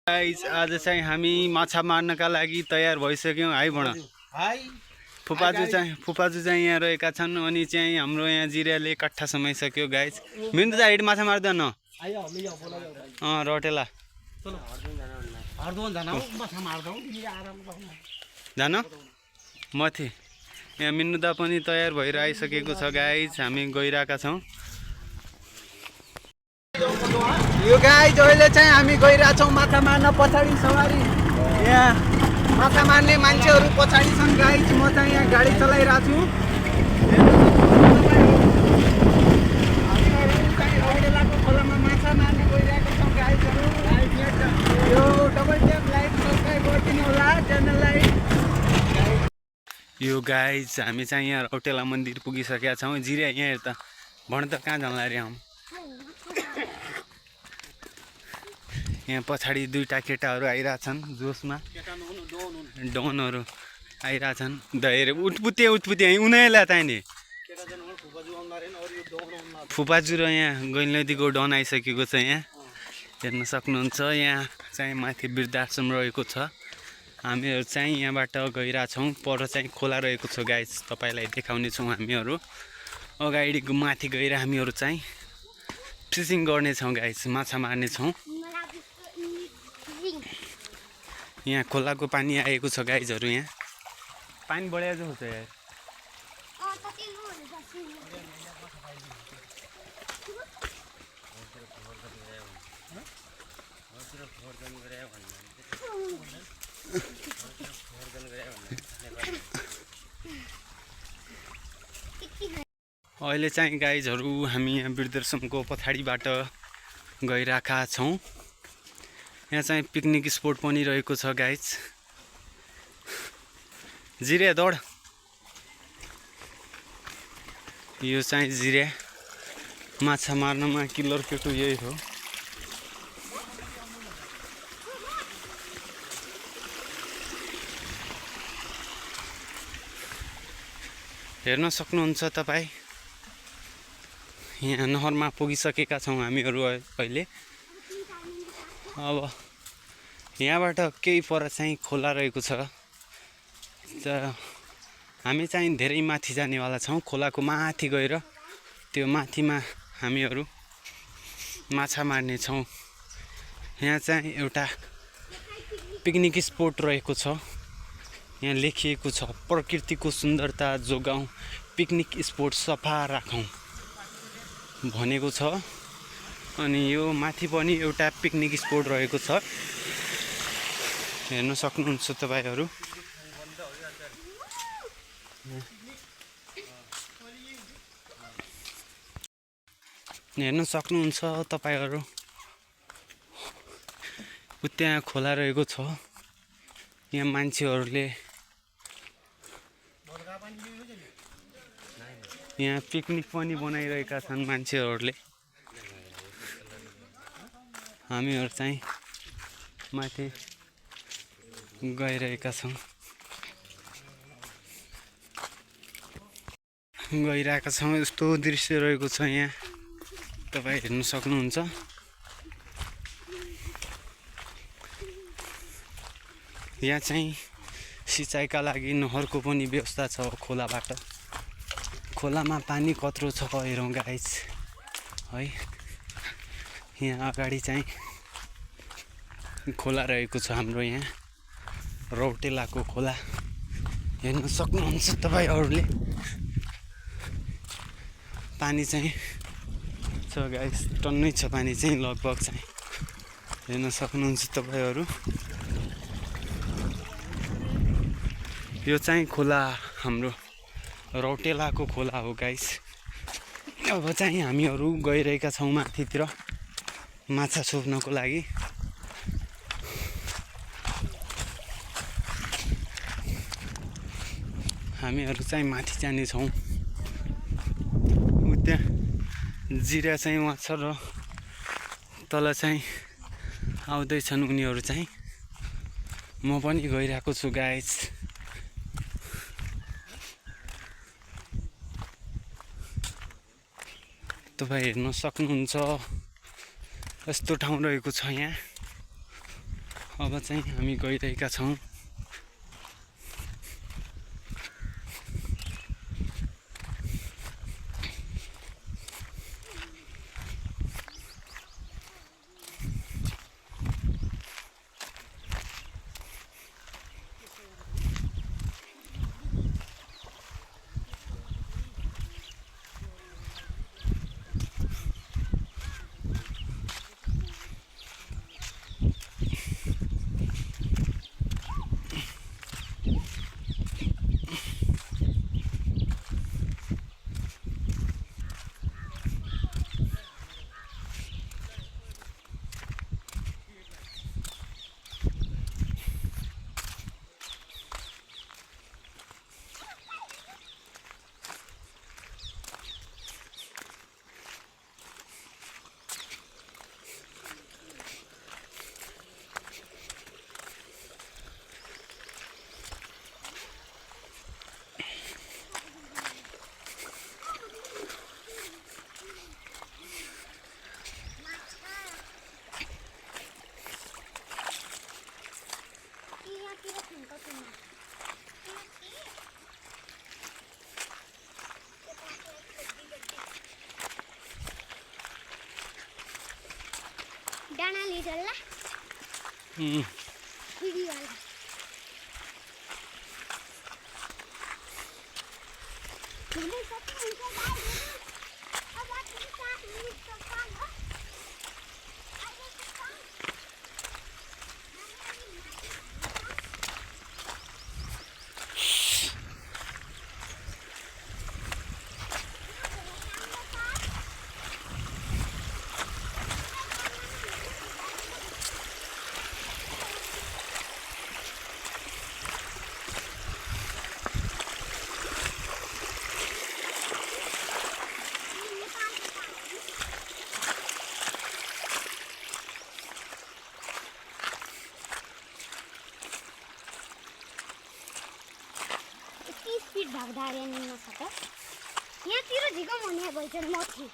Guys आज चाहिँ हामी माछा मार्नका लागि तयार भइसक्यौँ है भन। फुपाजु चाहिँ यहाँ रहेका छन् अनि चाहिँ हाम्रो यहाँ जिराले कट्ठा समाइसक्यो गाइस। मिन्टु चाहिँ माछा मार्दैन रटेला जान मथि यहाँ मिन्नुदा पनि तयार भएर आइसकेको छ गाइस। हामी गइरहेका छौँ। यो गाइस अहिले चाहिँ हामी गइरहेछौँ माछा मार्न। पछाडि सवारी यहाँ माछा मार्ने मान्छेहरू पछाडि छन् गाइस। म चाहिँ यहाँ गाडी चलाइरहेको छु। खोलामा माछा मार्न गइरहेको छौँ गाइसहरू। यो डबल ट्याप लाइक सब्सक्राइब गरिदिनु होला च्यानललाई। यो गाइस हामी चाहिँ यहाँ रौटेला मन्दिर पुगिसकेका छौँ। जिरा यहाँ हेर त भन त कहाँ जान्ला रे हम। यहाँ पछाडि दुईटा केटाहरू आइरहेछन् जोसमा। डनहरू आइरहेछन् धेरै उठपुते उनीहरूलाई चाहिने फुपाजु र यहाँ गैलनदीको डन आइसकेको छ। यहाँ हेर्न सक्नुहुन्छ। यहाँ चाहिँ माथि वृद्धाश्रम रहेको छ। हामीहरू चाहिँ यहाँबाट गइरहेछौँ। पर चाहिँ खोला रहेको छ गाइस। तपाईँलाई देखाउने छौँ। हामीहरू अगाडिको माथि गएर हामीहरू चाहिँ फिसिङ गर्नेछौँ गाइस। माछा मार्नेछौँ। यहाँ खोलाको पानी आएको छ गाइजहरू। यहाँ पानी बढिरहेको छ यार। अहिले चाहिँ गाइजहरू हामी यहाँ वृद्धाश्रमको पछाडिबाट गइरहेका छौँ। यहाँ चाहिँ पिकनिक स्पोट पनि रहेको छ गाइज। जिरे दौड यो चाहिँ जिरे माछा मार्नमा किल्लर केटो यही हो। हेर्न सक्नुहुन्छ तपाईँ। यहाँ नहरमा पुगिसकेका छौँ हामीहरू अहिले। अब यहाँबाट केही पर चाहिँ खोला रहेको छ। हामी चाहिँ धेरै माथि जानेवाला छौँ। खोलाको माथि गएर त्यो माथिमा हामीहरू माछा मार्नेछौँ। यहाँ चाहिँ एउटा पिकनिक स्पोट रहेको छ। यहाँ लेखिएको छ प्रकृतिको सुन्दरता जोगाउँ, पिकनिक स्पोट सफा राखौँ भनेको छ। अनि यो माथि पनि एउटा पिकनिक स्पोट रहेको छ। हेर्न सक्नुहुन्छ तपाईहरू। हेर्न सक्नुहुन्छ तपाईहरू। त्यहाँ खोला रहेको छ। यहाँ मान्छेहरूले यहाँ पिकनिक पनि बनाइरहेका छन् मान्छेहरूले। हामीहरू चाहिँ माथि गइरहेका छौँ। यस्तो दृश्य रहेको छ। यहाँ तपाईँ हेर्न सक्नुहुन्छ। यहाँ चाहिँ सिँचाइका लागि नहरको पनि व्यवस्था छ। खोलाबाट खोलामा पानी कत्रो छ हेरौँ गाइस है। यहाँ अगाडि चाहिँ खोला रहेको छ हाम्रो। यहाँ रौटेलाको खोला हेर्न सक्नुहुन्छ तपाईहरूले। पानी चाहिँ छ गाइस, टन्नै छ पानी चाहिँ लगभग चाहिँ हेर्न सक्नुहुन्छ तपाईहरू। यो चाहिँ खोला हाम्रो रौटेलाको खोला हो गाइस। अब चाहिँ हामीहरू गइरहेका छौँ माथितिर माछा छोप्नको लागि। हामीहरू चाहिँ माथि जानेछौँ। त्यहाँ जिरा चाहिँ वहाँ छ र तल चाहिँ आउँदैछन् उनीहरू चाहिँ। म पनि गइरहेको छु गाइस। तपाईं हेर्न सक्नुहुन्छ। यस्तो ठाउँ रहेको छ यहाँ। अब चाहिँ हामी गइरहेका छौँ। डाना लिडरला भिडियोला घुम्दै सक्नुहुन्छ गाइजहरु। अब चाहिँ 7 मिनेटको काम हो। स्पीड भाग्दा निम्न छ त यहाँतिर झिकम हुने भइसक्यो मथि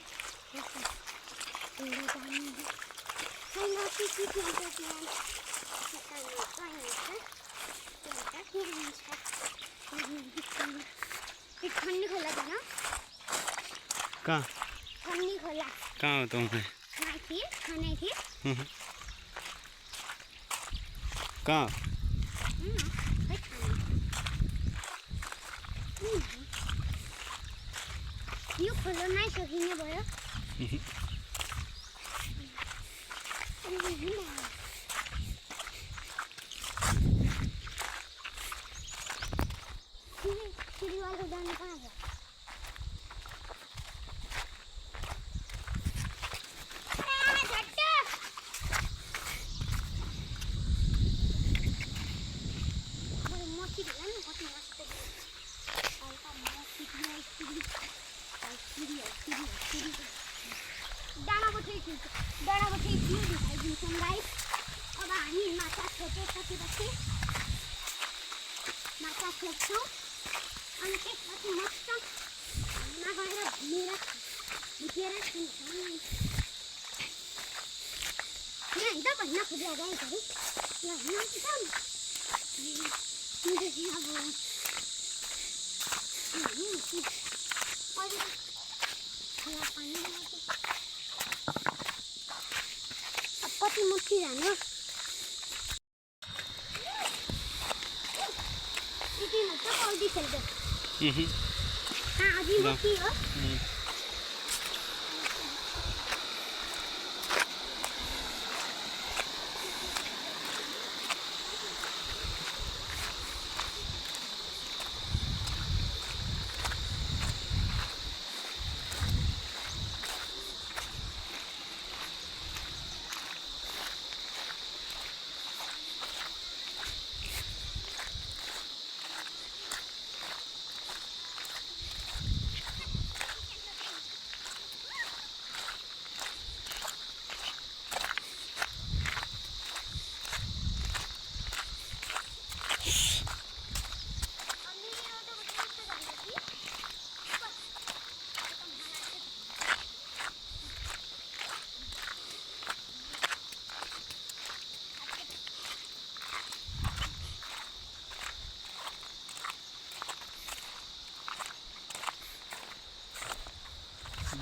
खन्नी खोला छ न कहाँ खन्नी खोला कहाँ हो त वहाँ माथि खानै थियो कहाँ यो खोलो नै सकिने भयो सिरिवालको जानु कहाँ छ डाँडाको चाहिँ भ्यू देखाइदिन्छौँ गाइस। अब हामी माछा छोपेपछि माछा छोप्छौँ अनि त्यसपछि मस्त घाममा गएर भुटेर खान्छौँ। यहाँ त भन्न खोजेको गाइसहरू ल यहाँ अब पानी कति मुठी जानु यति मात्र कौडी खेल्दै अझै मुठी हो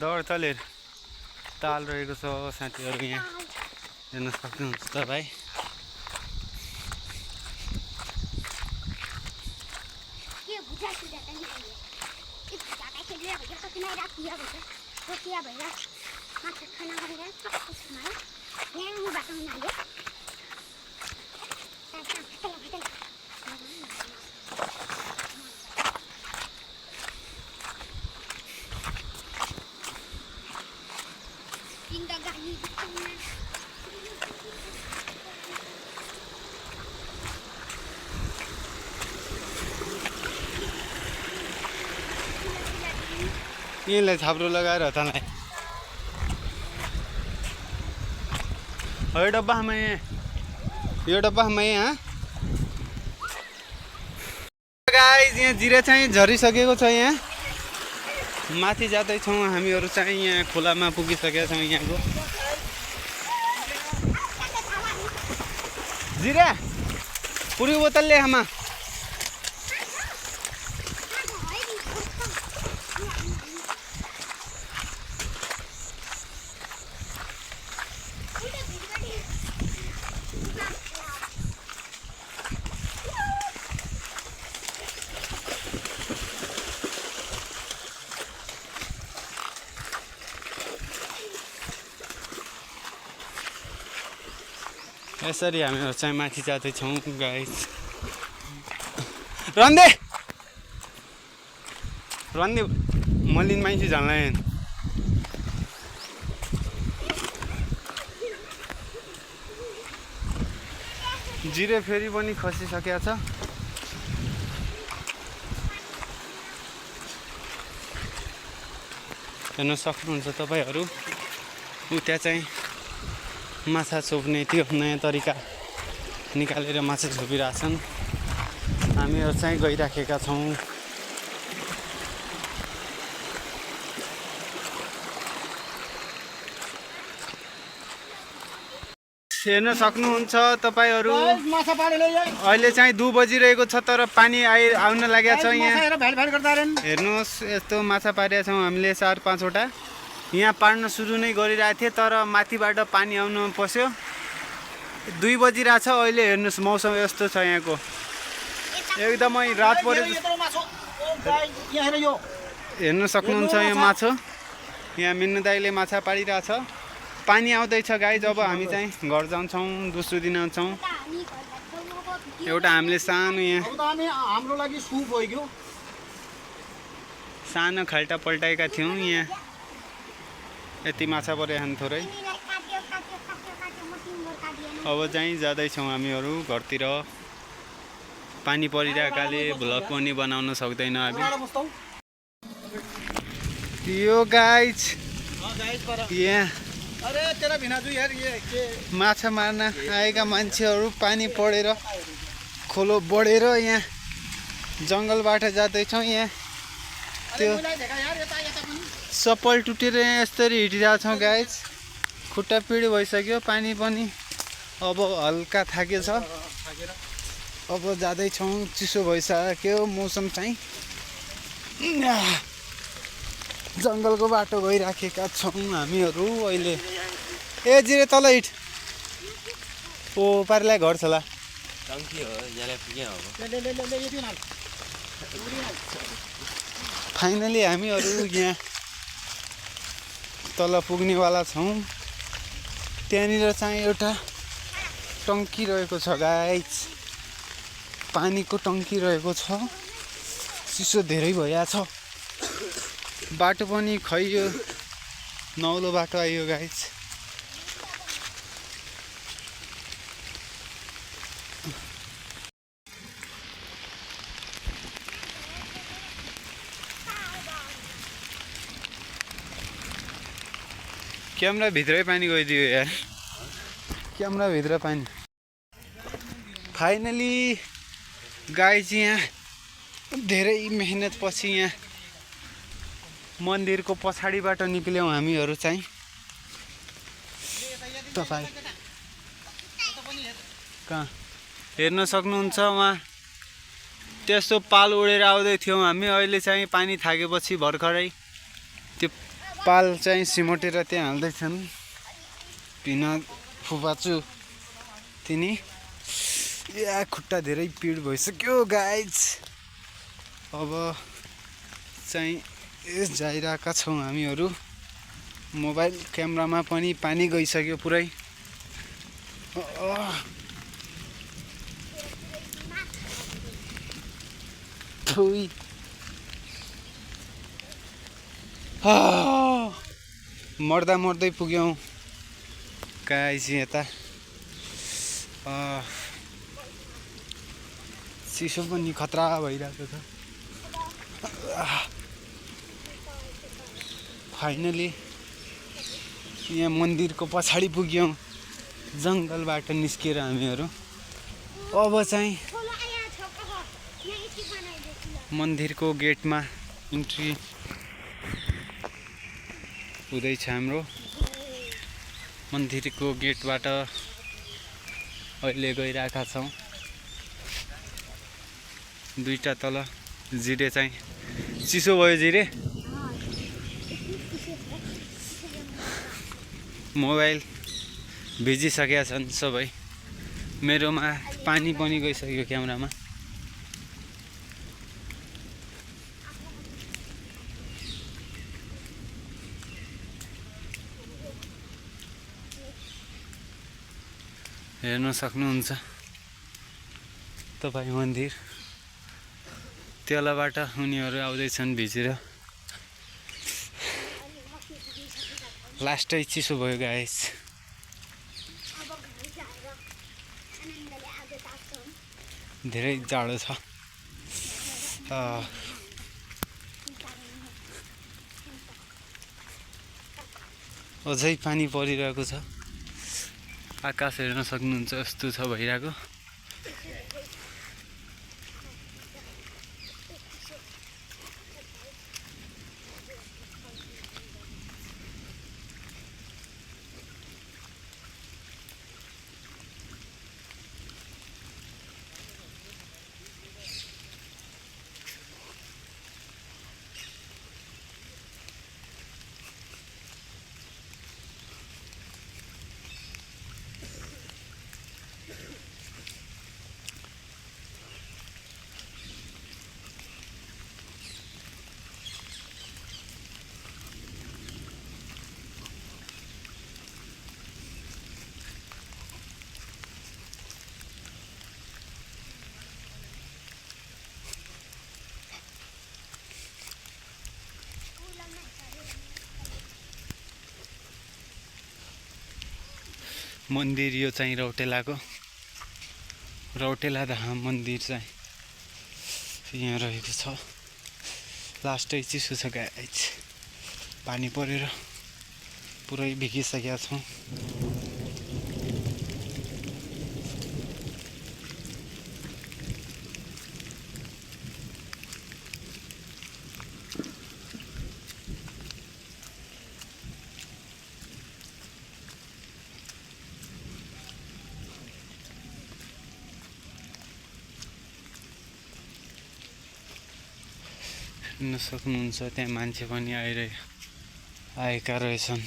दौड तलेर ताल रहेको छ साथीहरू यहाँ हेर्न सक्नुहुन्छ तपाईँ के बुझा सुझा त नि आयो एक जागा खेल्ने भइया कति नै राखिया भइया कोसिया भइया माछा खाना गरेर त्यसमा यहाँ बाटो नाल्यो Pindah gali di tengah. यिनलाई छाप्रो लगाएर तँलाई यो डब्बामा यहाँ गाइस यहाँ जिरा चाहिँ झरिसकेको छ यहाँ माथि जाँदैछौँ हामीहरू चाहिँ यहाँ खोलामा पुगिसकेका छौँ यहाँको जिरा पुरी बोतल ले आमा यसरी हामीहरू चाहिँ माथि जाँदैछौँ गाइस रन्दे मलिन मान्छे झन्लाई जिरे फेरि पनि खसिसकेको छ हेर्न सक्नुहुन्छ तपाईहरू त्यहाँ चाहिँ माछा छोप्ने त्यो नयाँ तरिका निकालेर माछा छोपिरहेछन् हामीहरू चाहिँ गइराखेका छौँ हेर्न सक्नुहुन्छ तपाईहरू अहिले चाहिँ 2 बजिरहेको छ तर पानी आउन लागेको छ यहाँ हेर्नुहोस् यस्तो माछा पारेका छौँ हामीले 4-5 वटा यहाँ पार्न सुरु नै गरिरहेको थिएँ तर माथिबाट पानी आउनु पस्यो 2 बजिरहेछ अहिले हेर्नुहोस् मौसम यस्तो छ यहाँको एकदमै रात पर्यो हेर्न सक्नुहुन्छ यहाँ माछा यहाँ मिन्नु दाइले माछा पारिरहेछ पानी आउँदैछ गाइस अब हामी चाहिँ घर जान्छौँ दोस्रो दिन आउँछौँ एउटा हामीले सानो यहाँ हाम्रो लागि सुप हो सानो खाल्टा पल्टाएका थियौँ यहाँ यति माछा परे खान थोरै अब चाहिँ जाँदैछौँ हामीहरू घरतिर पानी परिरहेकाले भ्लग पनि बनाउन सक्दैन हामी यो गाइस यहाँ माछा मार्न आएका मान्छेहरू पानी परेर खोलो बढेर यहाँ जङ्गलबाट जाँदैछौँ यहाँ त्यो सप्पल टुटेर यहाँ यसरी हिँडिरहेको छौँ गाइस खुट्टा पिँढी भइसक्यो पानी पनि अब हल्का थाकेछ अब जाँदैछौँ चिसो भइसक्यो मौसम चाहिँ जङ्गलको बाटो गइराखेका छौँ हामीहरू अहिले ए जिरे तल हिट ओ पारिलाई घर छ ला फाइनली हामीहरू यहाँ तल पुग्नेवाला छौँ त्यहाँनिर चाहिँ एउटा टङ्की रहेको छ गाइस पानीको टङ्की रहेको छ चिसो धेरै भइरहेछ बाटो पनि खै यो नौलो बाटो आयो गाइस क्यामेरा भित्रै पानी गइदियो यार क्यामेरा भित्र पानी फाइनली गाइस यहाँ धेरै मेहनत पछि यहाँ मन्दिरको पछाडिबाट निक्ल्यौँ हामीहरू चाहिँ तपाईँ कहाँ हेर्न सक्नुहुन्छ उहाँ त्यस्तो पाल उडेर आउँदै थियौँ हामी अहिले चाहिँ पानी थाकेपछि भर्खरै त्यो पाल चाहिँ सिमोटेर त्यहाँ हाल्दैछन् पिना फुपाचु तिनी या खुट्टा धेरै पिड भइसक्यो गाइज अब चाहिँ जाइरहेका छौँ हामीहरू मोबाइल क्यामेरामा पनि पानी गइसक्यो पुरै थुई मर्दा मर्दै पुग्यौँ गाइज यता चिसो पनि खतरा भइरहेको छ फाइनली यहाँ मन्दिरको पछाडि पुग्यौँ जङ्गलबाट निस्केर हामीहरू अब चाहिँ मन्दिरको गेटमा इन्ट्री हुँदैछ हाम्रो मन्दिरको गेटबाट अहिले गइरहेका छौँ दुईटा तल जिरे चाहिँ चिसो भयो जिरे मोबाइल भिजिसकेका छन् सबै मेरोमा पानी पनि गइसक्यो क्यामेरामा हेर्न सक्नुहुन्छ तपाईँ मन्दिर तलबाट उनीहरू आउँदैछन् भिजेर लास्टै चिसो भयो गाइस धेरै जाडो छ अझै पानी परिरहेको छ आकाश हेर्न सक्नुहुन्छ यस्तो छ भइरहेको मन्दिर यो चाहिँ रौटेलाको रौटेला धाम मन्दिर चाहिँ यहाँ रहेको छ लास्टै चिसो छ गाइस पानी परेर पुरै भिगिसकेका छौँ हेर्न सक्नुहुन्छ त्यहाँ मान्छे पनि आएका रहेछन्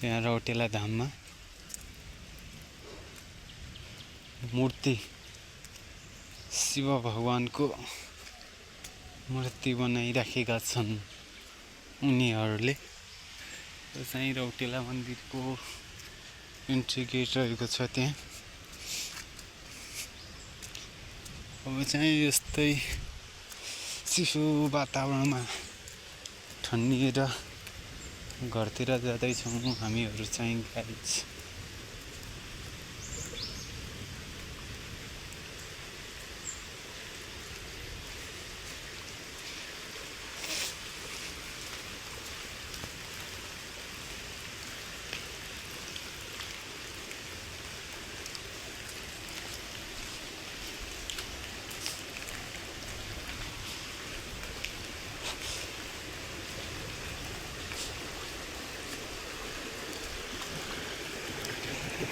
यहाँ रौटेला धाममा मूर्ति शिव भगवानको मूर्ति बनाइराखेका छन् उनीहरूले यो चाहिँ रौटेला मन्दिरको इन्ट्री गेट रहेको छ त्यहाँ अब चाहिँ यस्तै चिसो वातावरणमा ठन्निएर घरतिर जाँदैछौँ हामीहरू चाहिँ गाइस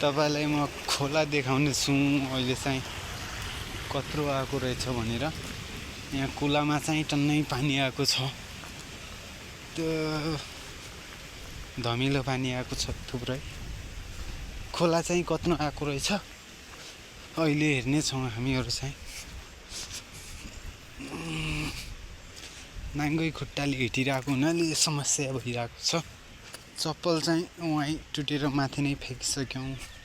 तपाईलाई म खोला देखाउने छु अहिले चाहिँ कत्रो आएको रहेछ भनेर यहाँ कुलामा चाहिँ टन्नै पानी आएको छ त्यो धमिलो पानी आएको छ थुप्रै। खोला चाहिँ कत्रो आएको रहेछ अहिले हेर्नेछौँ हामीहरू चाहिँ। नाङ्गै खुट्टाले हिँडिरहेको हुनाले समस्या भइरहेको छ। चप्पल चाहिँ वहीँ टुटेर माथि नै फ्याँकिसक्यौँ।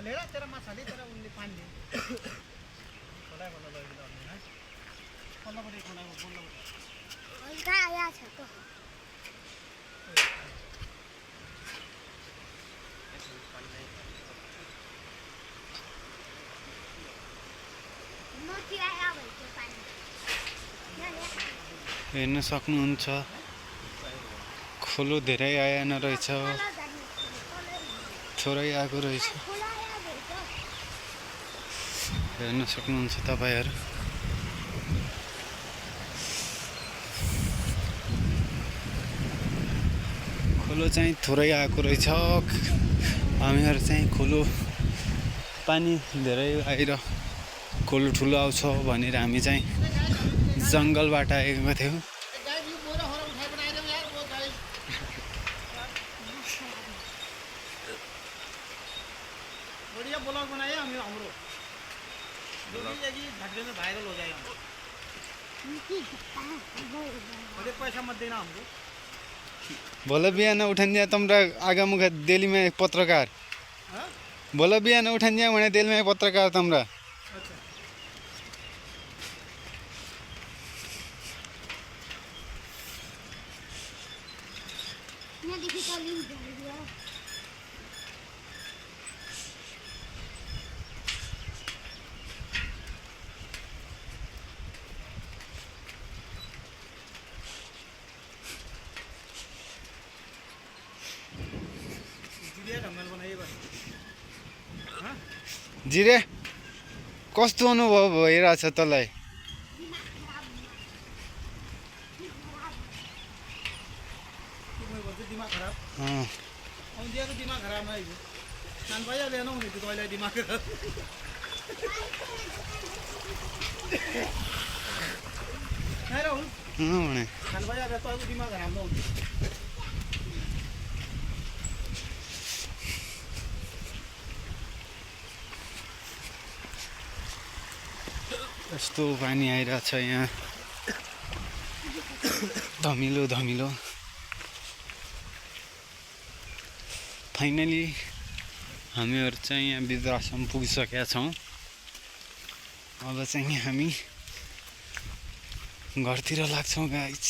लेला तेरा माछाले तेरा उनले पानी दे खोला खोला लगिदिनु होइन खोलाबाट खोलाको बोल्नु हल्का आया छ त मोती आया भएको पानी हेर्न सक्नुहुन्छ खोलो धेरै आएन रहेछ, थोरै आएको रहेछ। हेर्न सक्नुहुन्छ तपाईहरु। खोलो चाहिँ थोरै आएको रहेछ। हामीहरु चाहिँ खोलो पानी धेरै आएर खोलो ठुलो आउँछ भनेर हामी चाहिँ जंगलबाट आएका थियौं। बढ़िया ब्लॉग बनाए हम हमरो झटके में वायरल हो जाएगा। बड़े पैसा मत देना हमको। भोलि बिहान उठन्या तम्रा आगामुखा दिल्लीमा एक पत्रकार। भोलि बिहान उठन्या भने दिल्लीमा एक पत्रकार तम्रा। जिरे कस्तो अनुभव भइरहेछ तँलाई? दिमाग खराब दिमाग खराब नहीं नान भैया लेना हुने तो तँलाई दिमाग खराब नहीं रहूं भने नान भैया तो दिमाग खराब न हुन्छ। यस्तो पानी आइरहेछ यहाँ धमिलो धमिलो। फाइनली हामीहरु चाहिँ यहाँ वृद्धाश्रम पुगिसकेका छौं। अब चाहिँ हामी घरतिर लाग्छौं गाइस।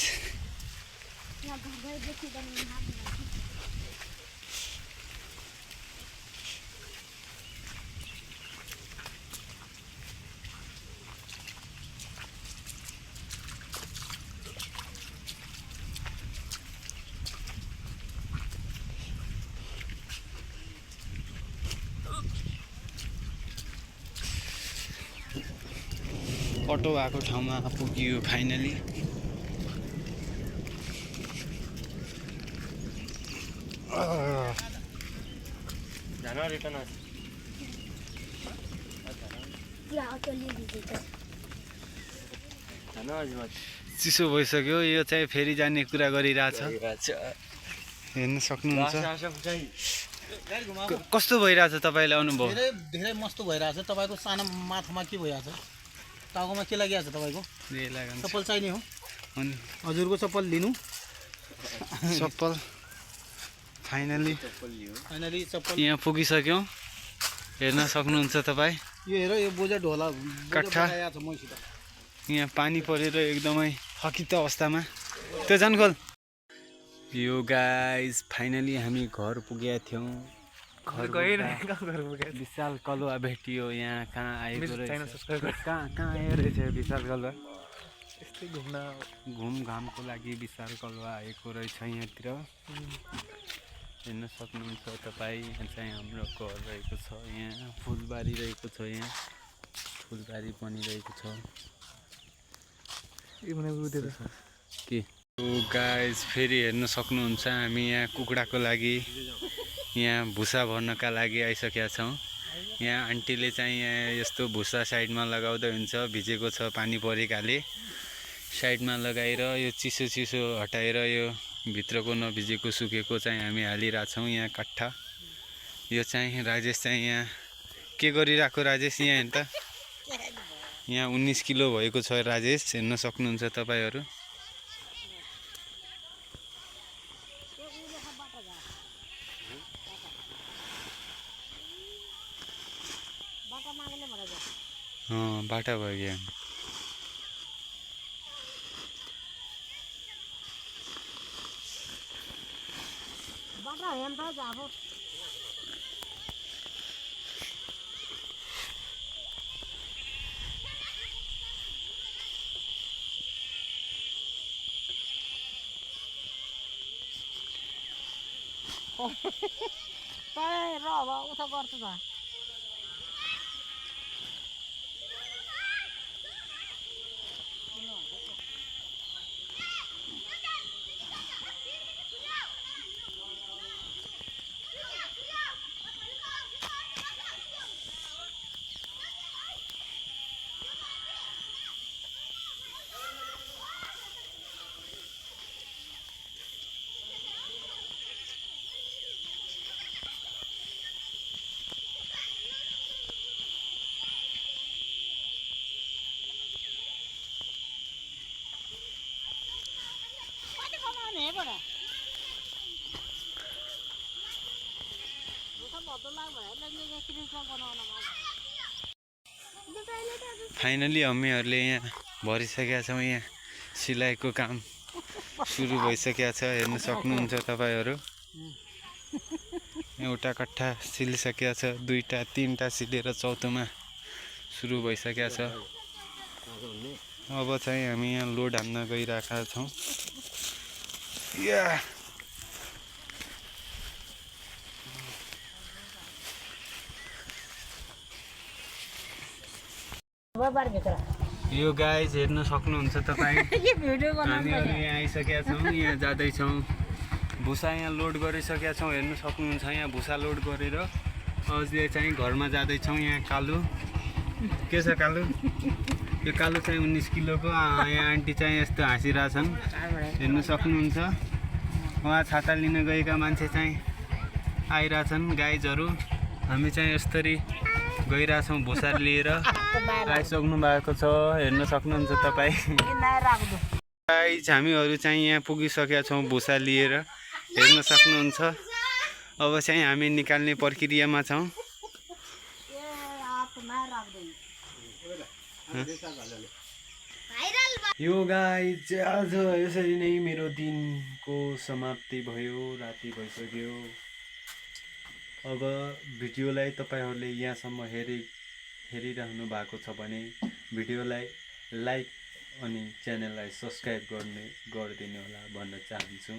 अटो आएको ठाउँमा पुगियो फाइनली। चिसो भइसक्यो। यो चाहिँ फेरि जाने कुरा गरिरहेछ। हेर्न सक्नुहुन्छ कस्तो भइरहेछ तपाईलाई अनुभव? धेरै मस्त भइरहेछ। तपाईको सानो माथामा के भइरहेछ? टाउकोमा के लागिरहेछ तपाईको? चप्पल चप्पल चाहिने हो? अनि हजुरको चप्पल लिनु चप्पल फाइनली चप्पल यहाँ पुगिसक्यौँ। हेर्न सक्नुहुन्छ तपाईँ, यो हेर यो बोजा ढोला कट्ठा। छ मसित यहाँ पानी परेर एकदमै थकित अवस्थामा। त्यो जानखोल। यो गाइस फाइनली हामी घर पुगेका थियौँ। विशाल कलुवा भेटियो। यहाँ कहाँ आएको रहेछ, कहाँ आयो रहेछ विशाल कलुवा। यस्तै घुमघामको लागि विशाल कलुवा आएको रहेछ यहाँतिर। हेर्न सक्नुहुन्छ तपाईँ, यहाँ चाहिँ हाम्रो घर रहेको छ। यहाँ फुलबारी रहेको छ, यहाँ फुलबारी पनि रहेको छ के। गाइस फेरि हेर्न सक्नुहुन्छ हामी यहाँ कुखुराको लागि यहाँ भुसा भर्नका लागि आइसकेका छौँ। यहाँ आन्टीले चाहिँ यहाँ यस्तो भुसा साइडमा लगाउँदै हुन्छ, भिजेको छ पानी परेकाले साइडमा लगाएर यो चिसो चिसो हटाएर यो भित्रको नभिजेको सुकेको चाहिँ हामी हालिरहेछौँ यहाँ कट्ठा। यो चाहिँ राजेश चाहिँ यहाँ के गरिरहेको राजेश यहाँ हेर्नु त। यहाँ 19 किलो भएको छ राजेश, हेर्न सक्नुहुन्छ तपाईँहरू। बाटा भयो यहाँ। र अब उता गर्छु त फाइनली हामीहरूले यहाँ भरिसकेका छौँ। यहाँ सिलाइको काम सुरु भइसकेको छ, हेर्न सक्नुहुन्छ तपाईँहरू। एउटा कट्ठा सिलिसकेको छ, दुईटा तीनटा सिलेर चौथोमा सुरु भइसकेको छ। अब चाहिँ हामी यहाँ लोड हान्न गइरहेका छौँ। यो गाइस हेर्न सक्नुहुन्छ तपाईँ, हामीहरू यहाँ आइसकेका छौँ। यहाँ जाँदैछौँ, भुसा यहाँ लोड गरिसकेका छौँ। हेर्न सक्नुहुन्छ यहाँ भुसा लोड गरेर अझै चाहिँ घरमा जाँदैछौँ। यहाँ कालु के छ कालु? यो कालु चाहिँ 19 किलोको। यहाँ आन्टी चाहिँ यस्तो हाँसिरहेछन्, हेर्न सक्नुहुन्छ। उहाँ छाता लिन गएका मान्छे चाहिँ आइरहेछन् गाइजहरू। हामी चाहिँ यसरी गइरहेछौँ भुसा लिएर। आइसक्नु भएको छ, हेर्न सक्नुहुन्छ तपाईँ। गाइज हामीहरू चाहिँ यहाँ पुगिसकेका छौँ भुसा लिएर, हेर्न सक्नुहुन्छ। अब चाहिँ हामी निकाल्ने प्रक्रियामा छौँ। यो गाइज आज यसरी नै मेरो दिनको समाप्ति भयो, राति भइसक्यो। अब भिडियोलाई तपाईँहरूले यहाँसम्म हेरिरहनु भएको छ भने भिडियोलाई लाइक अनि च्यानललाई सब्सक्राइब गरिदिनु होला भन्न चाहन्छु।